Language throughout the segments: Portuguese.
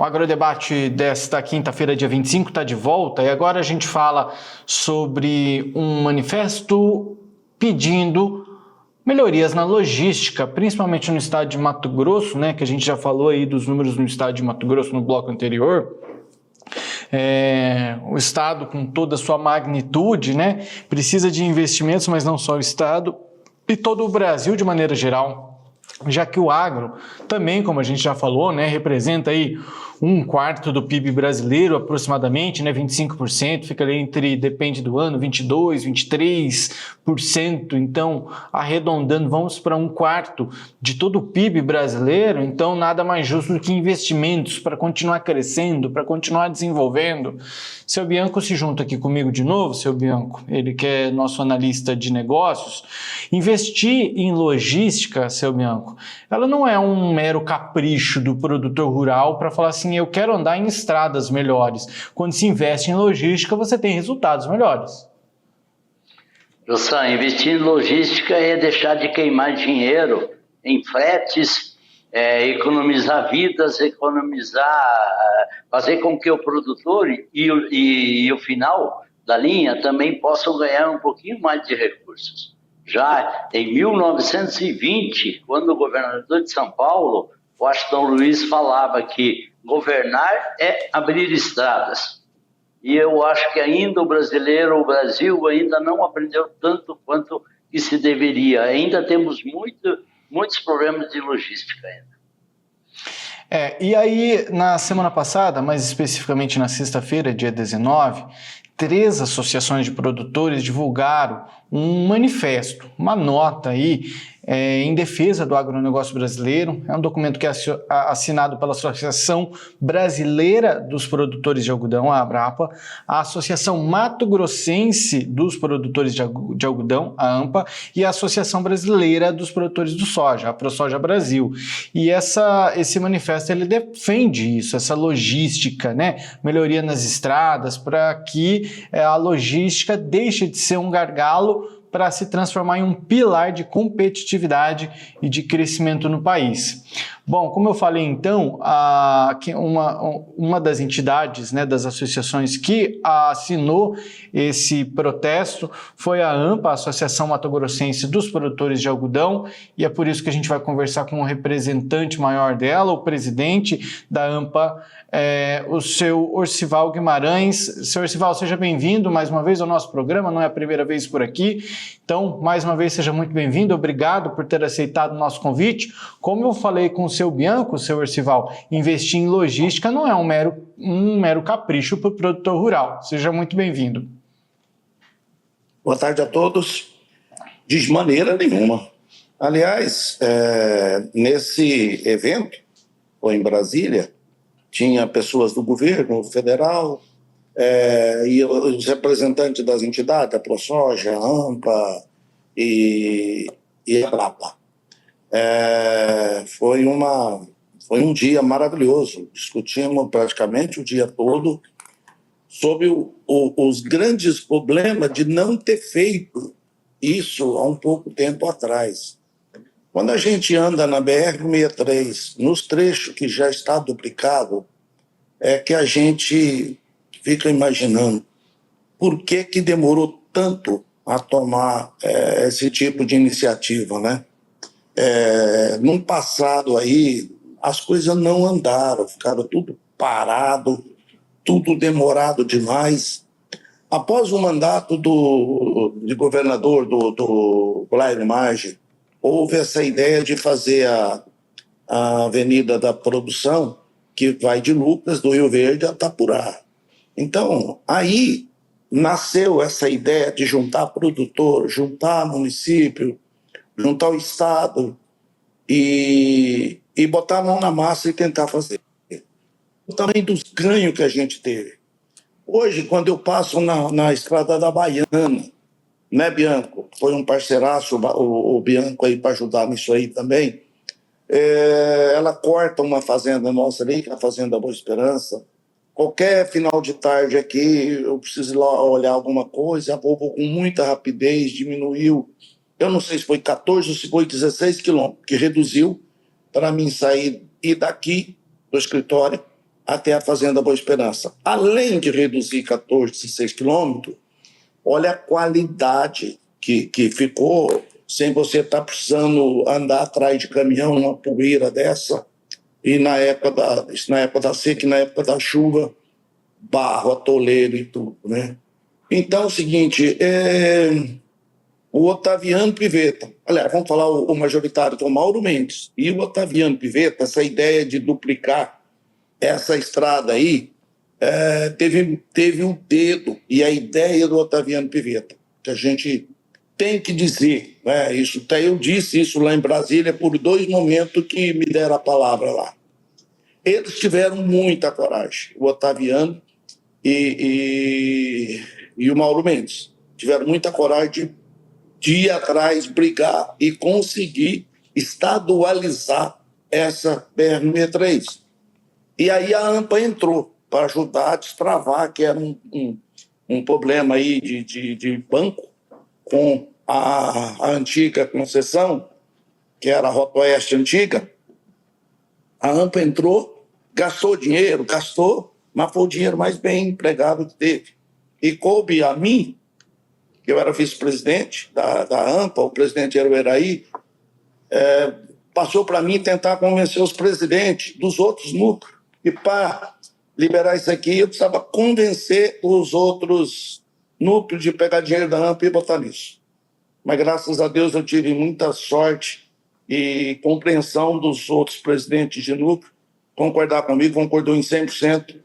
O Agrodebate desta quinta-feira, dia 25, está de volta e agora a gente fala sobre um manifesto pedindo melhorias na logística, principalmente no estado de Mato Grosso, né, que a gente já falou aí dos números no estado de Mato Grosso no bloco anterior. O estado, com toda a sua magnitude, né, precisa de investimentos, mas não só o estado, e todo o Brasil de maneira geral, já que o agro também, como a gente já falou, né, representa aí 1/4 do PIB brasileiro aproximadamente, né, 25%, fica ali depende do ano, 22%, 23%, então arredondando, vamos para 1/4 de todo o PIB brasileiro, então nada mais justo do que investimentos para continuar crescendo, para continuar desenvolvendo. Seu Bianco se junta aqui comigo de novo, seu Bianco, ele que é nosso analista de negócios. Investir em logística, seu Bianco, ela não é um mero capricho do produtor rural para falar assim, eu quero andar em estradas melhores. Quando se investe em logística, você tem resultados melhores. Jossan, investir em logística é deixar de queimar dinheiro em fretes, economizar vidas, fazer com que o produtor e o final da linha também possam ganhar um pouquinho mais de recursos. Já em 1920, quando o governador de São Paulo, Washington Luiz, falava que governar é abrir estradas. E eu acho que ainda o Brasil ainda não aprendeu tanto quanto que se deveria. Ainda temos muitos problemas de logística ainda. E aí, na semana passada, mais especificamente na sexta-feira, dia 19, 3 associações de produtores divulgaram um manifesto, uma nota aí, em defesa do agronegócio brasileiro. É um documento que é assinado pela Associação Brasileira dos Produtores de Algodão, a Abrapa, a Associação Mato Grossense dos Produtores de Algodão, a AMPA, e a Associação Brasileira dos Produtores do Soja, a ProSoja Brasil. E esse manifesto ele defende isso, essa logística, né? Melhoria nas estradas, para que a logística deixe de ser um gargalo para se transformar em um pilar de competitividade e de crescimento no país. Bom, como eu falei então, uma das entidades, né, das associações que assinou esse protesto foi a AMPA, a Associação Mato Grossense dos Produtores de Algodão, e é por isso que a gente vai conversar com o representante maior dela, o presidente da AMPA, o seu Orcival Guimarães. Seu Orcival, seja bem-vindo mais uma vez ao nosso programa, não é a primeira vez por aqui, então, mais uma vez, seja muito bem-vindo, obrigado por ter aceitado o nosso convite. Como eu falei com o seu Bianco, seu Orcival, investir em logística não é um mero capricho para o produtor rural. Seja muito bem-vindo. Boa tarde a todos. De maneira nenhuma. Aliás, nesse evento, ou em Brasília, tinha pessoas do governo federal e os representantes das entidades, a ProSoja, a AMPA e a Abrapa. Foi um dia maravilhoso. Discutimos praticamente o dia todo sobre os grandes problemas de não ter feito isso há um pouco tempo atrás. Quando a gente anda na BR-63, nos trechos que já está duplicado, é que a gente fica imaginando por que demorou tanto a tomar esse tipo de iniciativa, né? No passado aí, as coisas não andaram, ficaram tudo parado, tudo demorado demais. Após o mandato de governador do Blair Maggi, houve essa ideia de fazer a Avenida da Produção, que vai de Lucas, do Rio Verde a Itapurá. Então, aí nasceu essa ideia de juntar produtor, juntar município, juntar o Estado e botar a mão na massa e tentar fazer. O tamanho dos ganhos que a gente teve. Hoje, quando eu passo na Estrada da Baiana, né, Bianco? Foi um parceiraço, o Bianco, aí para ajudar nisso aí também. Ela corta uma fazenda nossa ali, que é a Fazenda Boa Esperança. Qualquer final de tarde aqui, eu preciso ir lá olhar alguma coisa, a Volvo com muita rapidez diminuiu. Eu não sei se foi 14 ou se foi 16 quilômetros, que reduziu para mim sair e daqui do escritório até a Fazenda Boa Esperança. Além de reduzir 14, 16 quilômetros, olha a qualidade que ficou sem você estar precisando andar atrás de caminhão, uma poeira dessa, e na época da seca e na época da chuva, barro, atoleiro e tudo, né? Então é o seguinte, o Otaviano Pivetta, aliás, vamos falar o majoritário, que é o Mauro Mendes, e o Otaviano Pivetta, essa ideia de duplicar essa estrada aí, teve um dedo, e a ideia do Otaviano Pivetta, que a gente tem que dizer, né? Isso, até eu disse isso lá em Brasília por 2 momentos que me deram a palavra lá. Eles tiveram muita coragem, o Otaviano e o Mauro Mendes. Tiveram muita coragem de ir atrás, brigar e conseguir estadualizar essa BR-63. E aí a AMPA entrou para ajudar a destravar, que era um problema aí de banco com a antiga concessão, que era a Rota Oeste antiga. A AMPA entrou, gastou dinheiro, mas foi o dinheiro mais bem empregado que teve. E coube a mim, que eu era vice-presidente da AMPA, o presidente era o Eraí, passou para mim tentar convencer os presidentes dos outros núcleos. E para liberar isso aqui, eu precisava convencer os outros núcleos de pegar dinheiro da AMPA e botar nisso. Mas, graças a Deus, eu tive muita sorte e compreensão dos outros presidentes de núcleo, concordar comigo, concordou em 100%,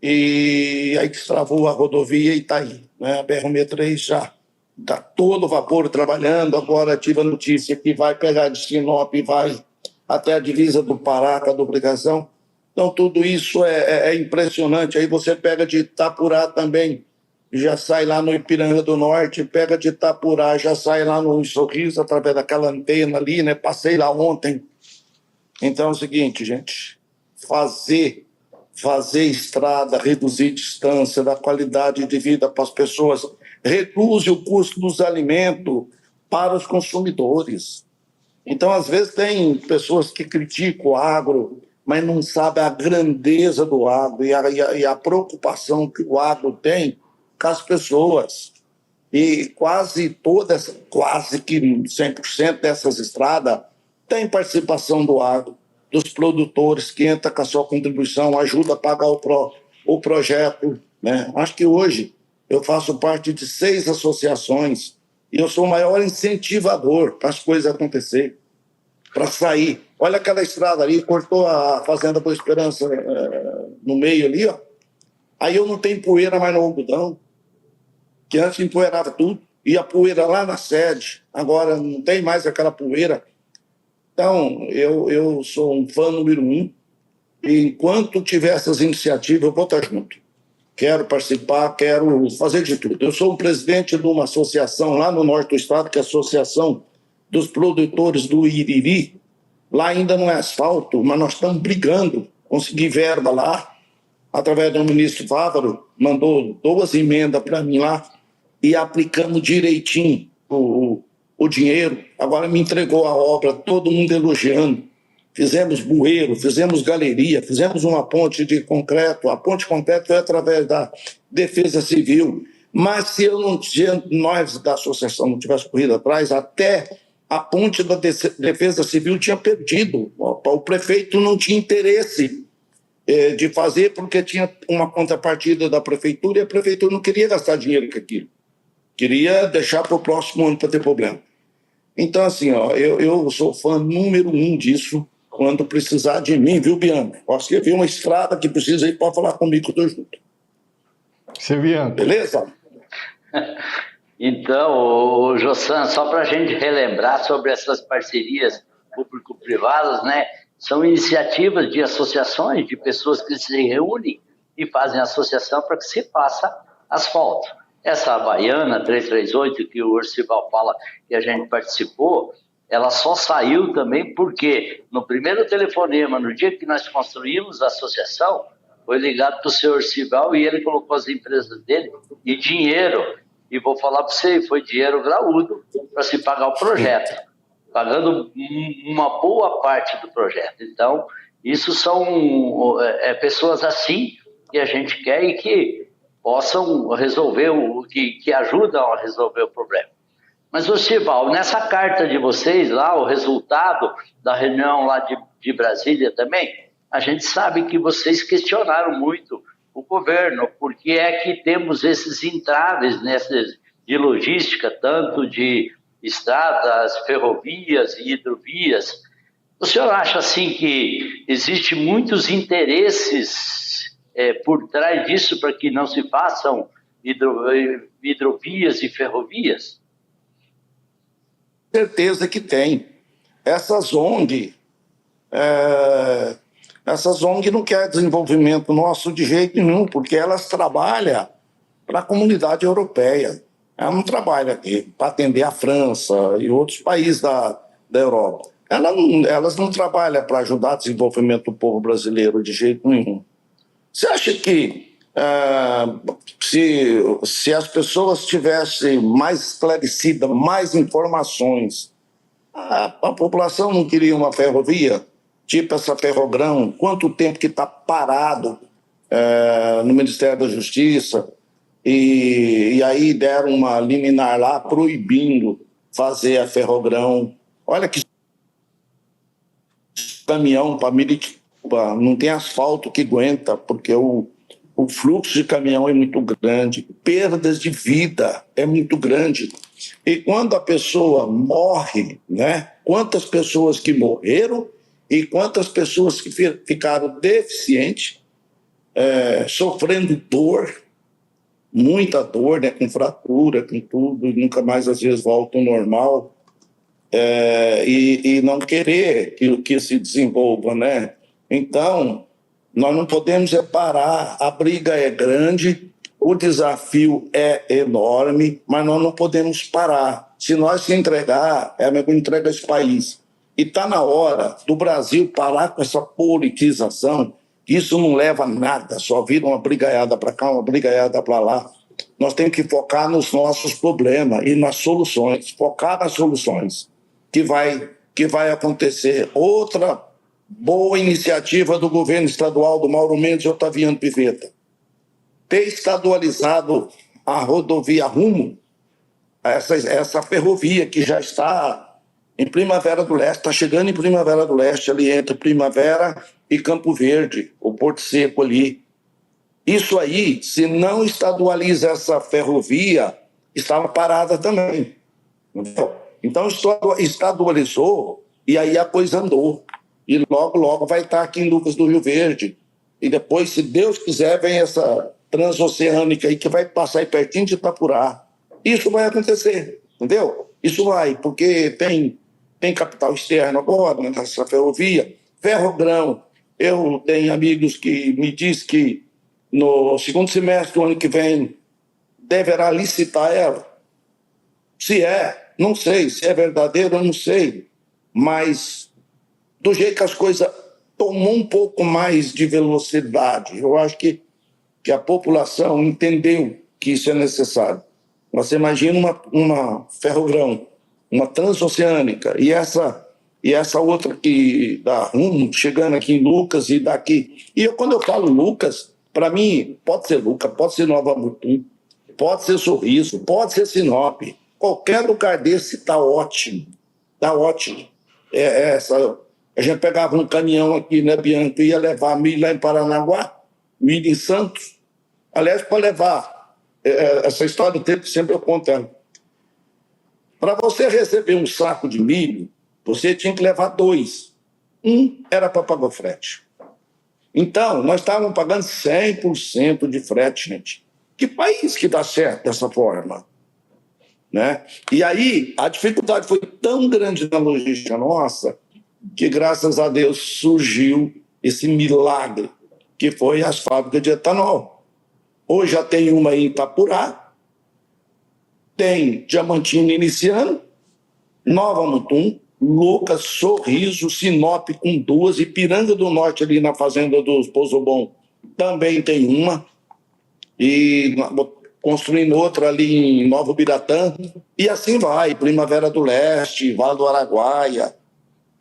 e aí que travou a rodovia e está aí, né? A BR-63 já está todo vapor trabalhando. Agora tive a notícia que vai pegar de Sinop e vai até a divisa do Pará com a duplicação. Então, tudo isso é impressionante. Aí você pega de Itapurá também, já sai lá no Ipiranga do Norte, pega de Itapurá, já sai lá no Sorriso, através daquela antena ali, né? Passei lá ontem. Então é o seguinte, gente, fazer estrada, reduzir distância, dar qualidade de vida para as pessoas, reduz o custo dos alimentos para os consumidores. Então, às vezes, tem pessoas que criticam o agro, mas não sabem a grandeza do agro e a preocupação que o agro tem com as pessoas. E quase que 100% dessas estradas tem participação do agro, dos produtores que entram com a sua contribuição, ajuda a pagar o projeto, né? Acho que hoje eu faço parte de 6 associações e eu sou o maior incentivador para as coisas acontecerem, para sair. Olha aquela estrada ali, cortou a Fazenda Boa Esperança no meio ali, ó. Aí eu não tenho poeira mais no algodão, que antes empoeirava tudo, e a poeira lá na sede, agora não tem mais aquela poeira. Então, eu sou um fã número 1, e enquanto tiver essas iniciativas, eu vou estar junto. Quero participar, quero fazer de tudo. Eu sou o presidente de uma associação lá no norte do estado, que é a Associação dos Produtores do Iriri. Lá ainda não é asfalto, mas nós estamos brigando, consegui verba lá, através do ministro Fávaro, mandou 2 emendas para mim lá, e aplicamos direitinho o dinheiro. Agora me entregou a obra, todo mundo elogiando. Fizemos bueiro, fizemos galeria, fizemos uma ponte de concreto. A ponte de concreto foi através da Defesa Civil. Mas se nós da associação não tivéssemos corrido atrás, até a ponte da Defesa Civil tinha perdido. O prefeito não tinha interesse de fazer, porque tinha uma contrapartida da prefeitura, e a prefeitura não queria gastar dinheiro com aquilo. Queria deixar para o próximo ano para ter problema. Então, assim, ó, eu sou fã número 1 disso, quando precisar de mim, viu, Bianca? Posso escrever uma estrada que precisa aí, pode falar comigo que eu estou junto. Seu Bianca. Beleza? Então, Jossan, só para a gente relembrar sobre essas parcerias público-privadas, né? São iniciativas de associações, de pessoas que se reúnem e fazem associação para que se faça asfalto. Essa Baiana 338, que o Orcival fala que a gente participou, ela só saiu também porque no primeiro telefonema, no dia que nós construímos a associação, foi ligado para o senhor Orcival e ele colocou as empresas dele e dinheiro. E vou falar para você, foi dinheiro graúdo para se pagar o projeto, pagando uma boa parte do projeto. Então, Isso são pessoas assim que a gente quer e que possam resolver, que ajudam a resolver o problema. Mas, Osival, nessa carta de vocês lá, o resultado da reunião lá de Brasília também, a gente sabe que vocês questionaram muito o governo, porque é que temos esses entraves de logística, tanto de estradas, ferrovias e hidrovias. O senhor acha assim que existe muitos interesses por trás disso para que não se façam hidrovias e ferrovias? Certeza que tem. Essas ONG, essas ONG não querem desenvolvimento nosso de jeito nenhum, porque elas trabalham para a comunidade europeia. Ela não trabalha aqui para atender a França e outros países da Europa. Elas não trabalham para ajudar o desenvolvimento do povo brasileiro de jeito nenhum. Você acha que se as pessoas tivessem mais esclarecidas, mais informações, a população não queria uma ferrovia, tipo essa Ferrogrão, quanto tempo que está parado no Ministério da Justiça, e aí deram uma liminar lá proibindo fazer a Ferrogrão. Olha que caminhão para Miritiba, não tem asfalto que aguenta, porque o fluxo de caminhão é muito grande, perdas de vida é muito grande. E quando a pessoa morre, né? Quantas pessoas que morreram e quantas pessoas que ficaram deficientes, sofrendo dor, muita dor, né? Com fratura, com tudo, e nunca mais às vezes volta ao normal. E não querer que se desenvolva, né? Então, nós não podemos parar, a briga é grande, o desafio é enorme, mas nós não podemos parar. Se nós se entregar, é mesmo entrega esse país. E está na hora do Brasil parar com essa politização, isso não leva a nada, só vira uma brigaiada para cá, uma brigaiada para lá. Nós temos que focar nos nossos problemas e nas soluções, focar nas soluções que vai acontecer. Outra boa iniciativa do governo estadual do Mauro Mendes e Otaviano Pivetta, ter estadualizado a rodovia Rumo, essa ferrovia que já está em Primavera do Leste, está chegando em Primavera do Leste, ali entre Primavera e Campo Verde, o Porto Seco ali. Isso aí, se não estadualiza essa ferrovia, estava parada também. Entendeu? Então, estadualizou e aí a coisa andou. E logo, logo vai estar aqui em Lucas do Rio Verde. E depois, se Deus quiser, vem essa transoceânica aí que vai passar aí pertinho de Itapurá. Isso vai acontecer, entendeu? Isso vai, porque tem capital externo agora nessa ferrovia. Ferrogrão, eu tenho amigos que me dizem que no segundo semestre do ano que vem deverá licitar ela. Se não sei. Se é verdadeiro, eu não sei. Mas do jeito que as coisas tomou um pouco mais de velocidade, eu acho que a população entendeu que isso é necessário. Você imagina uma ferrogrão, uma transoceânica, e essa outra que dá rumo, chegando aqui em Lucas e daqui. E quando eu falo Lucas, para mim, pode ser Lucas, pode ser Nova Mutum, pode ser Sorriso, pode ser Sinop. Qualquer lugar desse está ótimo. Está ótimo. A gente pegava um caminhão aqui, né, Bianca, ia levar milho lá em Paranaguá, milho em Santos. Aliás, para levar, essa história do tempo sempre eu conto ela. Para você receber um saco de milho, você tinha que levar 2. Um era para pagar o frete. Então, nós estávamos pagando 100% de frete, gente. Que país que dá certo dessa forma? Né? E aí, a dificuldade foi tão grande na logística nossa, que graças a Deus surgiu esse milagre, que foi as fábricas de etanol. Hoje já tem uma em Itapurá, tem Diamantina iniciando, Nova Mutum, Lucas, Sorriso, Sinop com 2, Ipiranga do Norte ali na fazenda dos Pozobon também tem uma, e construindo outra ali em Novo Biratã, e assim vai, Primavera do Leste, Vale do Araguaia.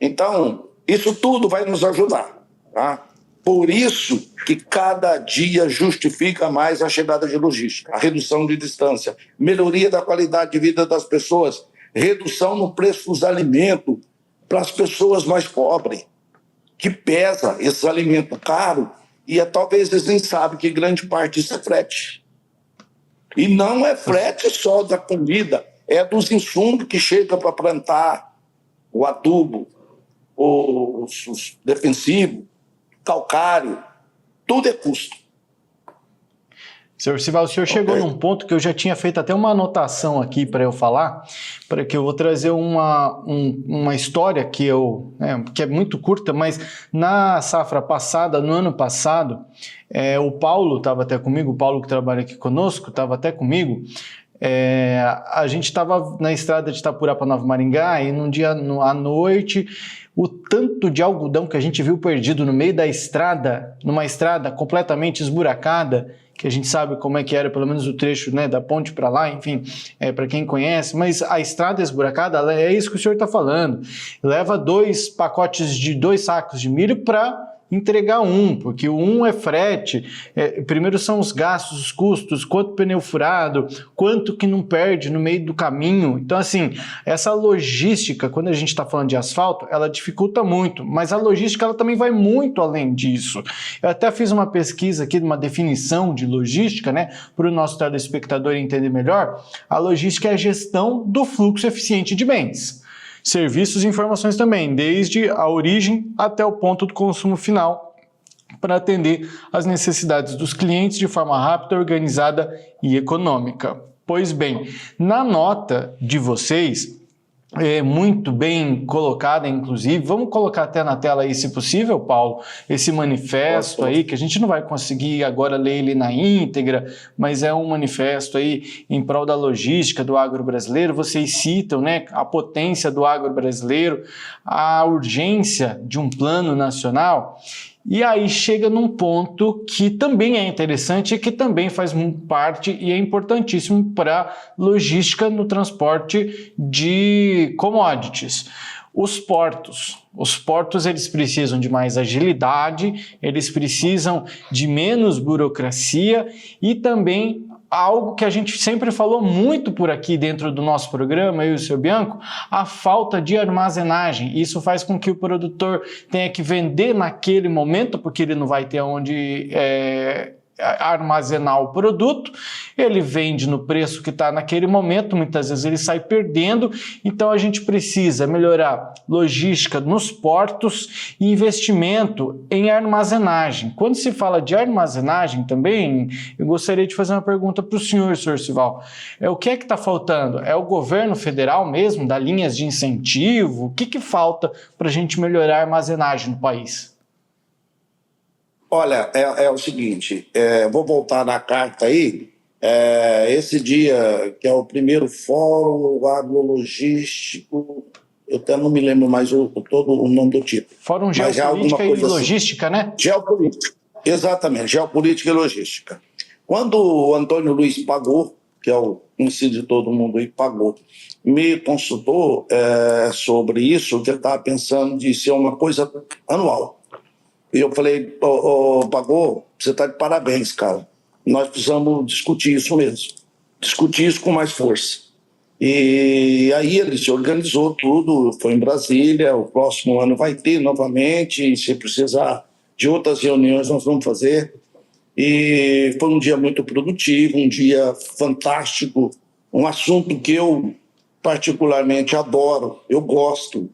Então, isso tudo vai nos ajudar. Tá? Por isso que cada dia justifica mais a chegada de logística, a redução de distância, melhoria da qualidade de vida das pessoas, redução no preço dos alimentos para as pessoas mais pobres, que pesa esse alimento caro, e talvez eles nem sabem que grande parte disso é frete. E não é frete só da comida, é dos insumos que chegam para plantar, o adubo, os defensivos, calcário, tudo é custo. Senhor Sival, o senhor chegou num ponto que eu já tinha feito até uma anotação aqui para eu falar, para que eu vou trazer uma história que é muito curta, mas na safra passada, no ano passado, o Paulo estava até comigo, o Paulo que trabalha aqui conosco, estava até comigo. A gente estava na estrada de Itapurá para Nova Maringá e num dia à noite, o tanto de algodão que a gente viu perdido no meio da estrada, numa estrada completamente esburacada, que a gente sabe como é que era, pelo menos o trecho, né, da ponte para lá, enfim, para quem conhece, mas a estrada esburacada, é isso que o senhor está falando. Leva 2 pacotes de 2 sacos de milho para entregar porque o é frete, primeiro são os gastos, os custos, quanto pneu furado, quanto que não perde no meio do caminho. Então, assim, essa logística, quando a gente está falando de asfalto, ela dificulta muito, mas a logística ela também vai muito além disso. Eu até fiz uma pesquisa aqui, uma definição de logística, né, para o nosso telespectador entender melhor. A logística é a gestão do fluxo eficiente de bens. Serviços e informações também, desde a origem até o ponto do consumo final, para atender às necessidades dos clientes de forma rápida, organizada e econômica. Pois bem, na nota de vocês, muito bem colocada, inclusive, vamos colocar até na tela aí, se possível, Paulo, esse manifesto aí, que a gente não vai conseguir agora ler ele na íntegra, mas é um manifesto aí em prol da logística do agro brasileiro. Vocês citam, né, a potência do agro brasileiro, a urgência de um plano nacional. E aí chega num ponto que também é interessante e que também faz parte e é importantíssimo para a logística no transporte de commodities. Os portos eles precisam de mais agilidade, eles precisam de menos burocracia e também algo que a gente sempre falou muito por aqui dentro do nosso programa, eu e o seu Bianco, a falta de armazenagem. Isso faz com que o produtor tenha que vender naquele momento, porque ele não vai ter onde armazenar o produto, ele vende no preço que está naquele momento, muitas vezes ele sai perdendo, então a gente precisa melhorar logística nos portos e investimento em armazenagem. Quando se fala de armazenagem também, eu gostaria de fazer uma pergunta para o senhor Sival. O que é que está faltando? É o governo federal mesmo, dar linhas de incentivo? O que falta para a gente melhorar a armazenagem no país? Olha, é o seguinte, vou voltar na carta aí, esse dia, que é o primeiro fórum agrologístico, eu até não me lembro mais todo o nome do tipo. Fórum Geopolítica e Logística, assim, né? Geopolítica, exatamente, Geopolítica e Logística. Quando o Antônio Luiz Pagô, que é o conhecido de todo mundo aí, Pagô, me consultou sobre isso, que ele estava pensando de ser uma coisa anual. E eu falei, Pagô, você está de parabéns, cara. Nós precisamos discutir isso mesmo. Discutir isso com mais força. E aí ele se organizou tudo, foi em Brasília, o próximo ano vai ter novamente, e se precisar de outras reuniões nós vamos fazer. E foi um dia muito produtivo, um dia fantástico, um assunto que eu particularmente adoro, eu gosto.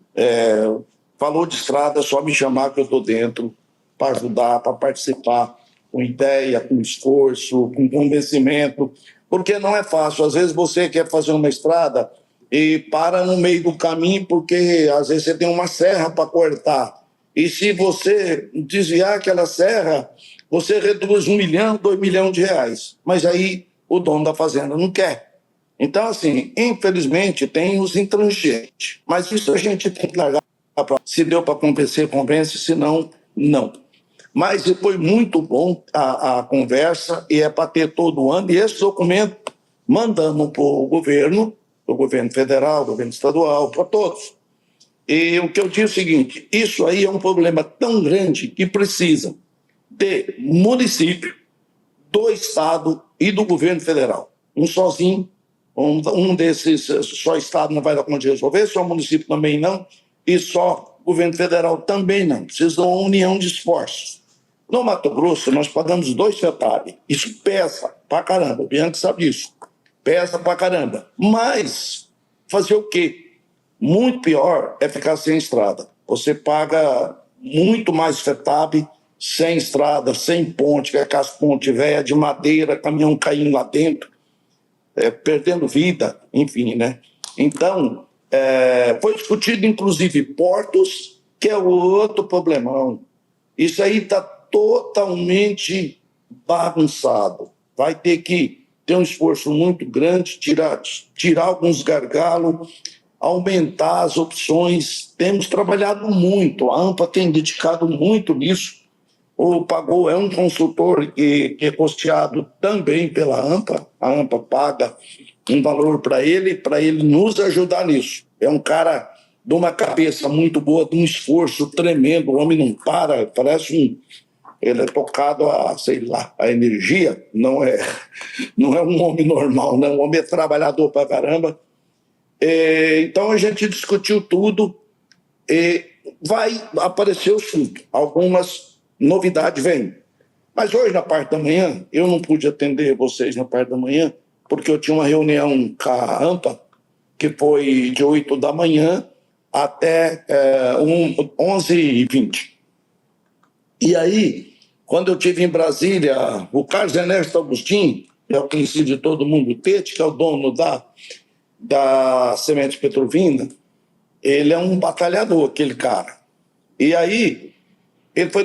Falou de estrada, é só me chamar que eu estou dentro, para ajudar, para participar, com ideia, com esforço, com convencimento, porque não é fácil. Às vezes você quer fazer uma estrada e para no meio do caminho, porque às vezes você tem uma serra para cortar. E se você desviar aquela serra, você reduz 1 milhão, 2 milhões de reais. Mas aí o dono da fazenda não quer. Então, assim, infelizmente, tem os intransigentes. Mas isso a gente tem que largar. Se deu para convencer, convence, se não, não. Mas foi muito bom a conversa e é para ter todo ano. E esse documento mandamos para o governo federal, governo estadual, para todos. E o que eu digo é o seguinte, isso aí é um problema tão grande que precisa de município, do Estado e do governo federal. Um sozinho, um desses, só Estado não vai dar conta de resolver, só município também não, e só governo federal também não. Precisa de uma união de esforços. No Mato Grosso, nós pagamos 2 FETAB. Isso pesa pra caramba, o Bianchi sabe disso. Pesa pra caramba. Mas fazer o quê? Muito pior é ficar sem estrada. Você paga muito mais FETAB sem estrada, sem ponte, com aquelas pontes velhas de madeira, caminhão caindo lá dentro, perdendo vida, enfim, né? Então, foi discutido, inclusive, portos, que é outro problemão. Isso aí está totalmente bagunçado. Vai ter que ter um esforço muito grande, tirar alguns gargalos, aumentar as opções. Temos trabalhado muito, a AMPA tem dedicado muito nisso. O Pagou é um consultor que é custeado também pela AMPA. A AMPA paga um valor para ele nos ajudar nisso. É um cara de uma cabeça muito boa, de um esforço tremendo. O homem não para, parece ele é tocado a, sei lá, a energia. Não é um homem normal, não. Um homem é trabalhador pra caramba. Então a gente discutiu tudo. Vai aparecer o fruto. Algumas novidades vêm. Mas hoje, na parte da manhã, eu não pude atender vocês na parte da manhã, porque eu tinha uma reunião com a AMPA, que foi de 8 da manhã até 11h20. E aí, quando eu estive em Brasília, o Carlos Ernesto Agostinho, que é o conhecido de todo mundo, Tete, que é o dono da Semente Petrovina, ele é um batalhador, aquele cara. E aí, ele foi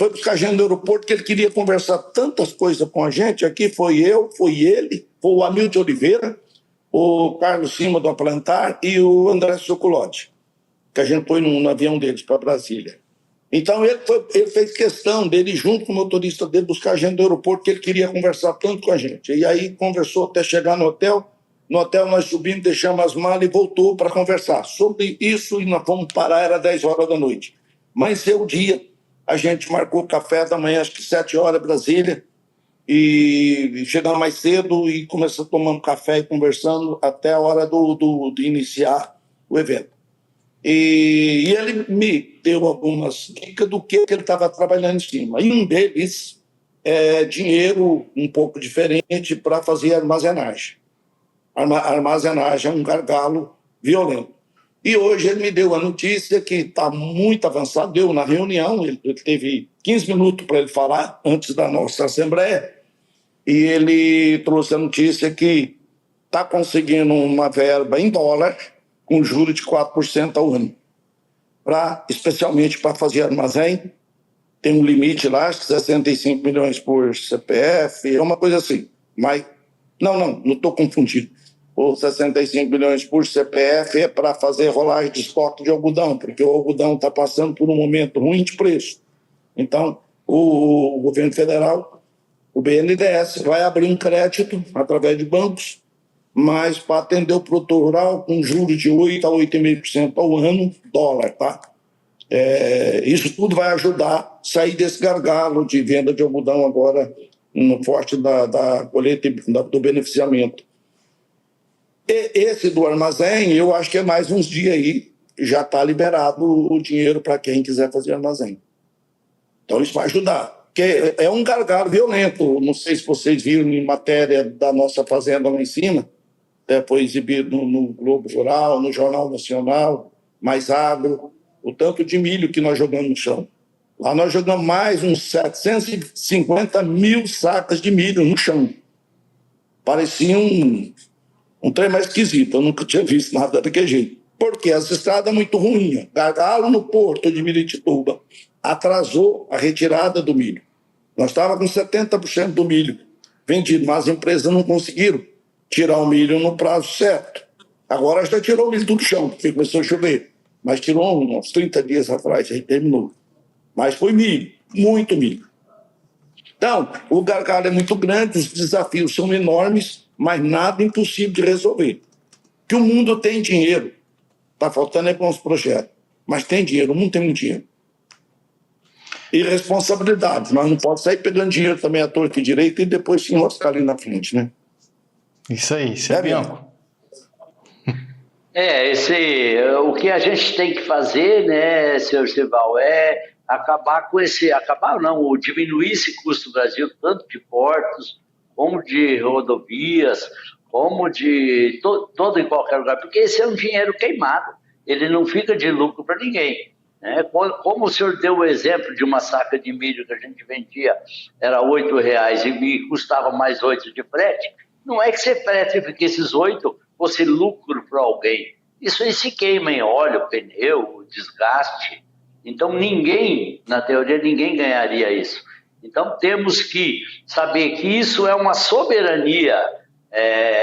buscar a gente no aeroporto, que ele queria conversar tantas coisas com a gente. Aqui foi eu, foi ele, foi o Hamilton Oliveira, o Carlos Cima do Aplantar e o André Soculotti, que a gente foi no avião deles para Brasília. Então ele fez questão dele, junto com o motorista dele, buscar a gente no aeroporto, que ele queria conversar tanto com a gente. E aí conversou até chegar no hotel. No hotel nós subimos, deixamos as malas e voltou para conversar sobre isso, e nós fomos parar, era 10 horas da noite. Mas seu dia, a gente marcou café da manhã, acho que 7 horas, Brasília, e chegamos mais cedo e começamos tomando café e conversando até a hora de iniciar o evento. E ele me deu algumas dicas do que ele estava trabalhando em cima. E um deles é dinheiro um pouco diferente para fazer armazenagem. Armazenagem é um gargalo violento. E hoje ele me deu a notícia que está muito avançado. Deu na reunião, ele teve 15 minutos para ele falar antes da nossa assembleia, e ele trouxe a notícia que está conseguindo uma verba em dólar com juros de 4% ao ano, especialmente para fazer armazém. Tem um limite lá, acho que 65 milhões por CPF, é uma coisa assim. Mas não estou confundindo. Os 65 milhões por CPF é para fazer rolagem de estoque de algodão, porque o algodão está passando por um momento ruim de preço. Então, o governo federal, o BNDES, vai abrir um crédito através de bancos, mas para atender o produtor rural com juros de 8% a 8,5% ao ano, dólar, tá? Isso tudo vai ajudar a sair desse gargalo de venda de algodão agora no forte da colheita do beneficiamento. Esse do armazém, eu acho que é mais uns dias aí, já está liberado o dinheiro para quem quiser fazer armazém. Então isso vai ajudar, porque é um gargalo violento. Não sei se vocês viram em matéria da nossa fazenda lá em cima, foi exibido no Globo Rural, no Jornal Nacional, Mais Agro, o tanto de milho que nós jogamos no chão. Lá nós jogamos mais uns 750 mil sacas de milho no chão. Parecia um trem mais esquisito, eu nunca tinha visto nada daquele jeito. Porque as estradas muito ruins, gargalo no porto de Miritituba, atrasou a retirada do milho. Nós estávamos com 70% do milho vendido, mas as empresas não conseguiram tirar o milho no prazo certo. Agora já tirou o milho do chão, porque começou a chover. Mas tirou uns 30 dias atrás, aí terminou. Mas foi milho, muito milho. Então, o gargalo é muito grande, os desafios são enormes, mas nada impossível de resolver. Que o mundo tem dinheiro, está faltando é bons projetos. mas tem dinheiro, o mundo tem muito dinheiro. E responsabilidade, nós não podemos sair pegando dinheiro também à torta e direita e depois se enroscar ali na frente, né? Isso aí, seu Bianco. O que a gente tem que fazer, né, senhor Sival, é diminuir esse custo do Brasil, tanto de portos, como de rodovias, como de todo e qualquer lugar, porque esse é um dinheiro queimado, ele não fica de lucro para ninguém. Né? Como o senhor deu o exemplo de uma saca de milho que a gente vendia, era R$8 e custava mais 8 de frete, não é que você frete porque esses 8 fosse lucro para alguém. Isso aí se queima em óleo, pneu, desgaste. Então na teoria, ninguém ganharia isso. Então temos que saber que isso é uma soberania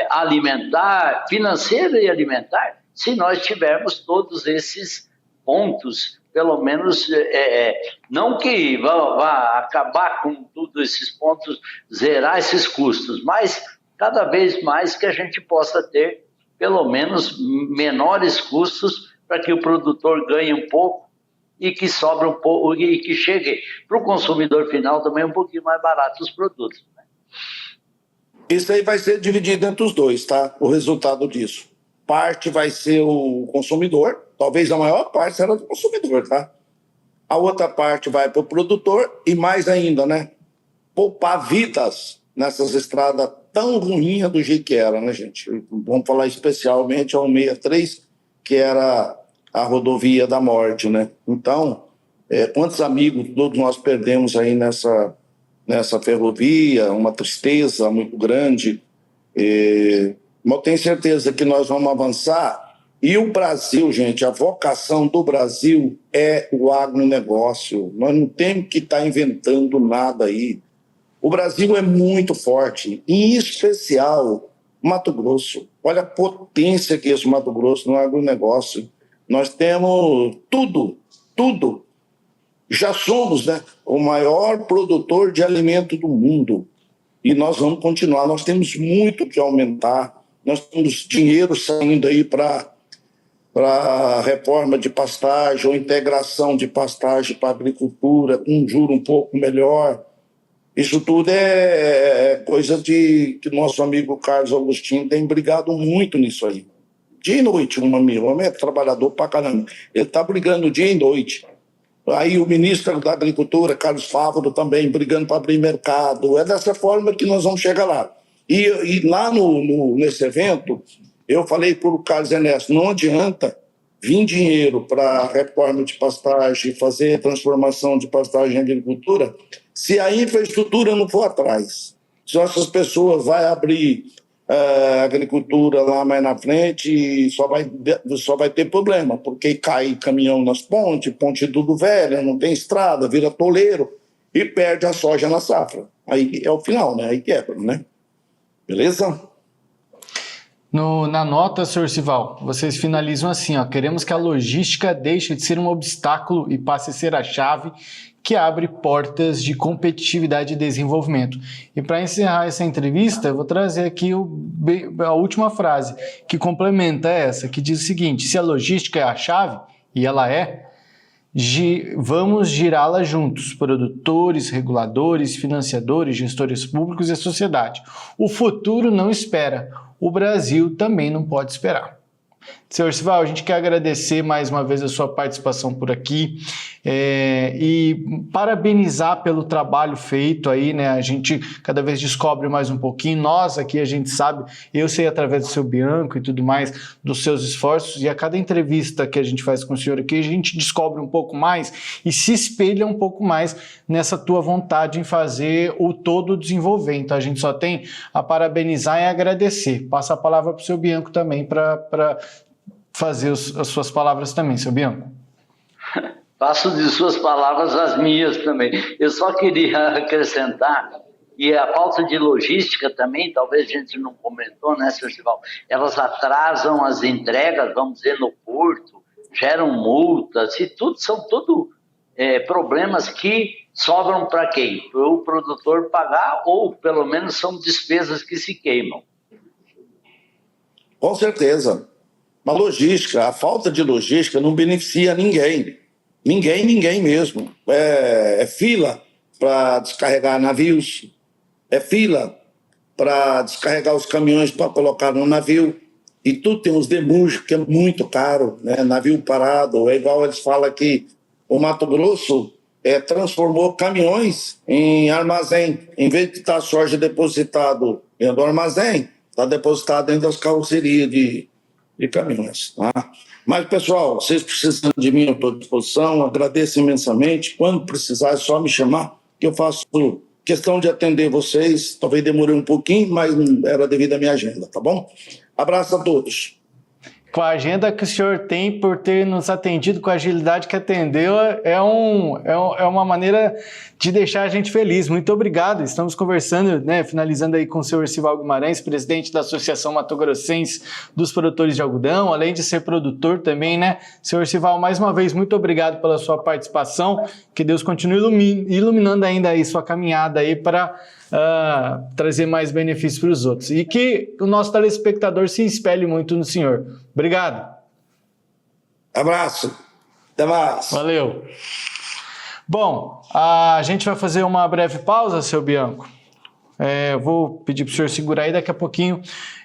alimentar, financeira e alimentar, se nós tivermos todos esses pontos, pelo menos, não que vá acabar com todos esses pontos, zerar esses custos, mas cada vez mais que a gente possa ter, pelo menos, menores custos para que o produtor ganhe um pouco e que sobre um pouco e que chegue para o consumidor final também um pouquinho mais barato os produtos. Né? Isso aí vai ser dividido entre os dois, tá? O resultado disso. Parte vai ser o consumidor, talvez a maior parte será do consumidor, tá? A outra parte vai para o produtor e mais ainda, né? Poupar vidas nessas estradas tão ruins do jeito que era, né, gente? Vamos falar especialmente ao 163, que era a rodovia da morte, né? Então, quantos amigos todos nós perdemos aí nessa ferrovia, uma tristeza muito grande. Mas eu tenho certeza que nós vamos avançar. E o Brasil, gente, a vocação do Brasil é o agronegócio. Nós não temos que estar inventando nada aí. O Brasil é muito forte, em especial Mato Grosso. Olha a potência que é esse Mato Grosso no agronegócio. Nós temos tudo. Já somos, né, o maior produtor de alimento do mundo. E nós vamos continuar. Nós temos muito que aumentar. Nós temos dinheiro saindo aí para a reforma de pastagem ou integração de pastagem para a agricultura, com um juro um pouco melhor. Isso tudo é coisa que nosso amigo Carlos Agostinho tem brigado muito nisso aí. Dia e noite, um homem é trabalhador pra caramba. Ele está brigando dia e noite. Aí o ministro da Agricultura, Carlos Fávaro, também brigando para abrir mercado. É dessa forma que nós vamos chegar lá. E lá nesse evento, eu falei para o Carlos Ernesto, não adianta vir dinheiro para a reforma de pastagem, fazer transformação de pastagem em agricultura, se a infraestrutura não for atrás. Se essas pessoas vão abrir agricultura lá mais na frente, só vai ter problema, porque cai caminhão nas pontes, ponte tudo velha, não tem estrada, vira toleiro e perde a soja na safra. Aí é o final, né? Aí quebra, né? Beleza? Na nota, senhor Sival, vocês finalizam assim, ó: queremos que a logística deixe de ser um obstáculo e passe a ser a chave que abre portas de competitividade e desenvolvimento. E para encerrar essa entrevista, eu vou trazer aqui a última frase, que complementa essa, que diz o seguinte: se a logística é a chave, e ela é, vamos girá-la juntos, produtores, reguladores, financiadores, gestores públicos e a sociedade. O futuro não espera, o Brasil também não pode esperar. Senhor Sival, a gente quer agradecer mais uma vez a sua participação por aqui e parabenizar pelo trabalho feito aí, né? A gente cada vez descobre mais um pouquinho, nós aqui a gente sabe, eu sei através do seu Bianco e tudo mais, dos seus esforços, e a cada entrevista que a gente faz com o senhor aqui, a gente descobre um pouco mais e se espelha um pouco mais nessa tua vontade em fazer o todo desenvolver. Então a gente só tem a parabenizar e agradecer. Passa a palavra para o seu Bianco também para fazer as suas palavras também, seu Bianco. Faço de suas palavras as minhas também. Eu só queria acrescentar que a falta de logística também, talvez a gente não comentou, né, senhor Sival? Elas atrasam as entregas, vamos dizer, no porto, geram multas, e são tudo problemas que sobram para quem? Para o produtor pagar, ou pelo menos são despesas que se queimam. Com certeza. uma logística. A falta de logística não beneficia ninguém. Ninguém mesmo. É fila para descarregar navios, é fila para descarregar os caminhões para colocar no navio. E tudo tem uns demurros que é muito caro, né? Navio parado. É igual eles falam que o Mato Grosso transformou caminhões em armazém. Em vez de estar soja depositado dentro do armazém, está depositado dentro das carrocerias de caminhões. Tá? Mas, pessoal, vocês precisam de mim, eu estou à disposição. Agradeço imensamente. Quando precisar, é só me chamar, que eu faço questão de atender vocês. Talvez demore um pouquinho, mas era devido à minha agenda, tá bom? Abraço a todos. Com a agenda que o senhor tem, por ter nos atendido com a agilidade que atendeu, é uma maneira de deixar a gente feliz. Muito obrigado. Estamos conversando, né, finalizando aí com o senhor Orcival Guimarães, presidente da Associação Mato Grossense dos Produtores de Algodão, além de ser produtor também, né? Senhor Orcival, mais uma vez, muito obrigado pela sua participação. Que Deus continue iluminando ainda aí sua caminhada aí para trazer mais benefícios para os outros. E que o nosso telespectador se espelhe muito no senhor. Obrigado. Abraço. Até mais. Valeu. Bom, a gente vai fazer uma breve pausa, seu Bianco. Eu vou pedir para o senhor segurar aí, daqui a pouquinho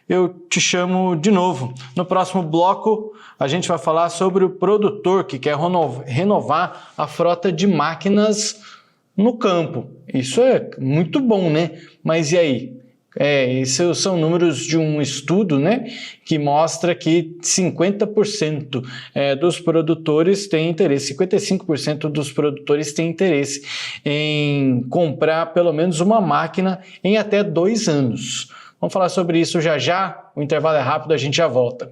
eu te chamo de novo. No próximo bloco, a gente vai falar sobre o produtor que quer renovar a frota de máquinas no campo. Isso é muito bom, né? Mas e aí? Esses são números de um estudo, né, que mostra que 50% dos produtores têm interesse, 55% dos produtores têm interesse em comprar pelo menos uma máquina em até 2 anos. Vamos falar sobre isso já já, o intervalo é rápido, a gente já volta.